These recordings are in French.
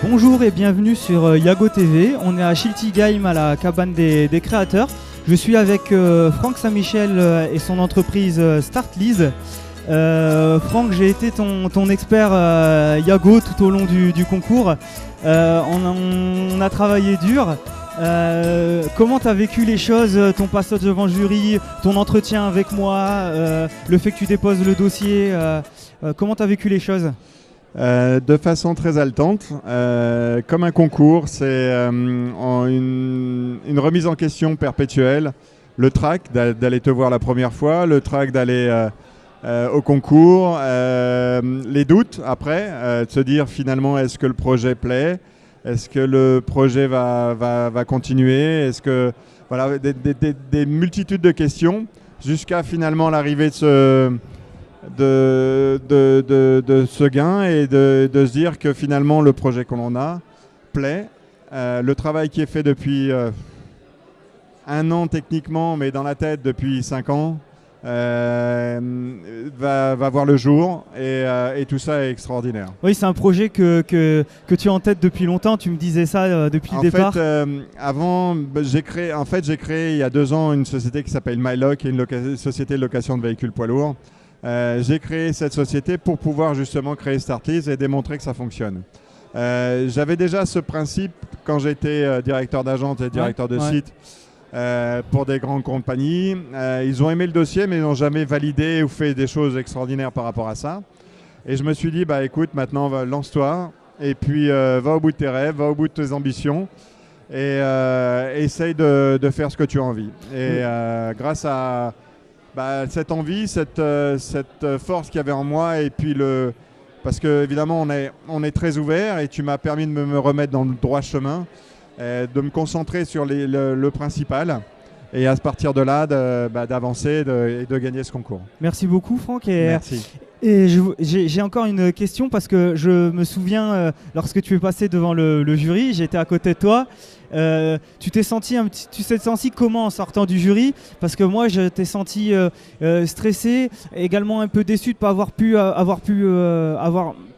Bonjour et bienvenue sur Yago TV. On est à Schiltigheim à la cabane des créateurs. Je suis avec Franck Saint-Michel et son entreprise Startlease. Franck, j'ai été ton expert Yago tout au long du concours. On a travaillé dur. Comment tu as vécu les choses, ton passage devant le jury, ton entretien avec moi, le fait que tu déposes le dossier, comment tu as vécu les choses? De façon très haletante, comme un concours, c'est une remise en question perpétuelle. Le trac d'aller te voir la première fois, le trac d'aller au concours, les doutes après, de se dire finalement est-ce que le projet plaît, est-ce que le projet va continuer, est-ce que voilà, des multitudes de questions jusqu'à finalement l'arrivée de ce gain et de se dire que finalement le projet qu'on a plaît. Le travail qui est fait depuis 1 an techniquement, mais dans la tête depuis 5 ans, va voir le jour et tout ça est extraordinaire. Oui, c'est un projet que tu as en tête depuis longtemps, tu me disais ça depuis le départ. J'ai créé il y a 2 ans une société qui s'appelle MyLock, qui est une société de location de véhicules poids lourds. J'ai créé cette société pour pouvoir justement créer Startlease et démontrer que ça fonctionne. J'avais déjà ce principe quand j'étais directeur d'agence et directeur de site pour des grandes compagnies. Ils ont aimé le dossier mais ils n'ont jamais validé ou fait des choses extraordinaires par rapport à ça. Et je me suis dit, bah écoute, maintenant lance-toi et puis va au bout de tes rêves, va au bout de tes ambitions et essaye de faire ce que tu as envie. Et grâce à cette envie, cette force qu'il y avait en moi et puis parce que évidemment on est très ouvert et tu m'as permis de me remettre dans le droit chemin, de me concentrer sur le principal et à partir de là d'avancer et de gagner ce concours. Merci beaucoup Franck. Merci. Et j'ai encore une question parce que je me souviens lorsque tu es passé devant le jury, j'étais à côté de toi. Tu t'es senti comment en sortant du jury? Parce que moi je t'ai senti stressé, également un peu déçu de ne pas avoir pu avoir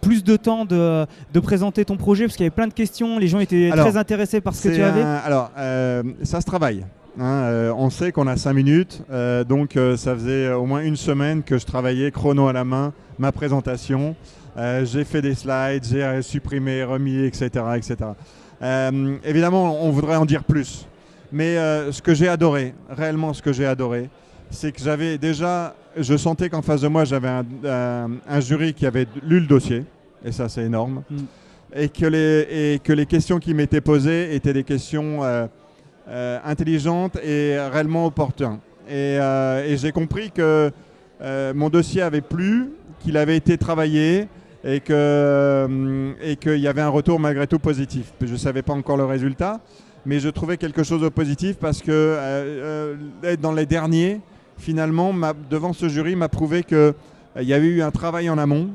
plus de temps de présenter ton projet parce qu'il y avait plein de questions, les gens étaient très intéressés par ce que tu avais. Ça se travaille. On sait qu'on a 5 minutes, donc ça faisait au moins 1 semaine que je travaillais chrono à la main, ma présentation. J'ai fait des slides, j'ai supprimé, remis, etc. Évidemment, on voudrait en dire plus. Mais ce que j'ai adoré, réellement ce que j'ai adoré, c'est que je sentais qu'en face de moi, j'avais un jury qui avait lu le dossier, et ça c'est énorme, et que les questions qui m'étaient posées étaient des questions intelligentes et réellement opportunes. Et j'ai compris que mon dossier avait plu, qu'il avait été travaillé, et qu'il y avait un retour malgré tout positif. Je ne savais pas encore le résultat, mais je trouvais quelque chose de positif parce que être dans les derniers, finalement, devant ce jury, m'a prouvé qu'il y avait eu un travail en amont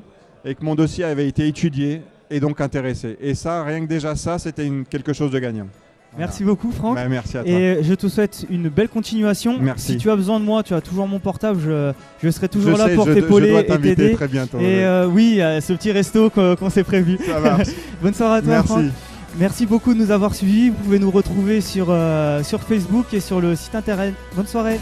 et que mon dossier avait été étudié et donc intéressé. Et ça, rien que déjà ça, c'était quelque chose de gagnant. Merci beaucoup Franck. Merci à toi. Et je te souhaite une belle continuation. Merci. Si tu as besoin de moi, tu as toujours mon portable, je serai toujours là pour t'épauler et t'aider. Très bientôt. Et oui, ce petit resto qu'on s'est prévu. Ça marche. Bonne soirée à toi Franck. Merci beaucoup de nous avoir suivis. Vous pouvez nous retrouver sur Facebook et sur le site internet. Bonne soirée.